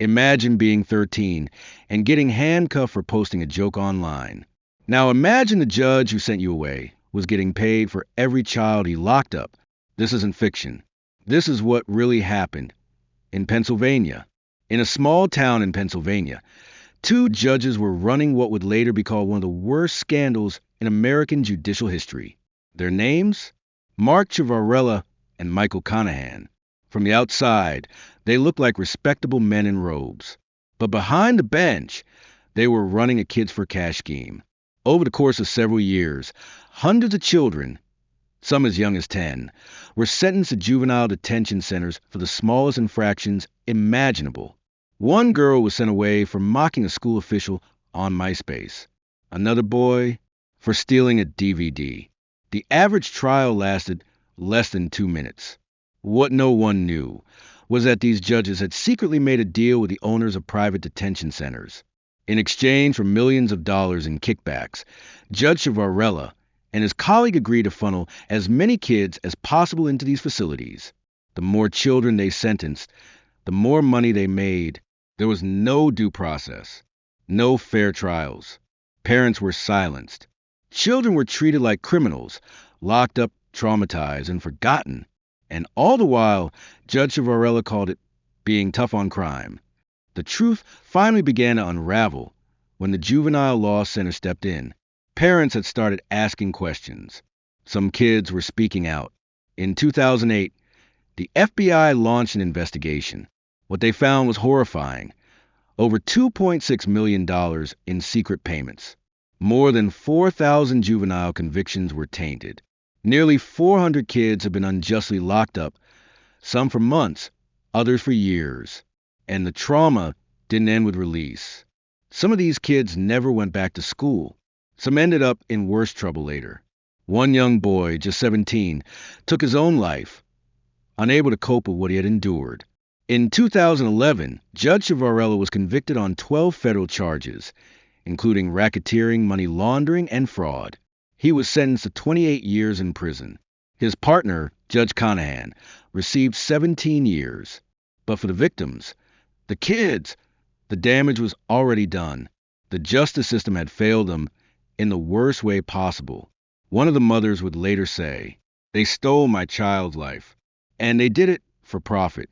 Imagine being 13 and getting handcuffed for posting a joke online. Now imagine the judge who sent you away was getting paid for every child he locked up. This isn't fiction. This is what really happened in Pennsylvania. In a small town in Pennsylvania, two judges were running what would later be called one of the worst scandals in American judicial history. Their names? Mark Ciavarella and Michael Conahan. From the outside, they looked like respectable men in robes. But behind the bench, they were running a kids for cash scheme. Over the course of several years, hundreds of children, some as young as 10, were sentenced to juvenile detention centers for the smallest infractions imaginable. One girl was sent away for mocking a school official on MySpace. Another boy for stealing a DVD. The average trial lasted less than 2 minutes. What no one knew was that these judges had secretly made a deal with the owners of private detention centers. In exchange for millions of dollars in kickbacks, Judge Ciavarella and his colleague agreed to funnel as many kids as possible into these facilities. The more children they sentenced, the more money they made. There was no due process, no fair trials. Parents were silenced. Children were treated like criminals, locked up, traumatized, and forgotten. And all the while, Judge Ciavarella called it being tough on crime. The truth finally began to unravel when the Juvenile Law Center stepped in. Parents had started asking questions. Some kids were speaking out. In 2008, the FBI launched an investigation. What they found was horrifying. Over $2.6 million in secret payments. More than 4,000 juvenile convictions were tainted. Nearly 400 kids have been unjustly locked up, some for months, others for years. And the trauma didn't end with release. Some of these kids never went back to school. Some ended up in worse trouble later. One young boy, just 17, took his own life, unable to cope with what he had endured. In 2011, Judge Ciavarella was convicted on 12 federal charges, including racketeering, money laundering, and fraud. He was sentenced to 28 years in prison. His partner, Judge Conahan, received 17 years. But for the victims, the kids, the damage was already done. The justice system had failed them in the worst way possible. One of the mothers would later say, "They stole my child's life, and they did it for profit.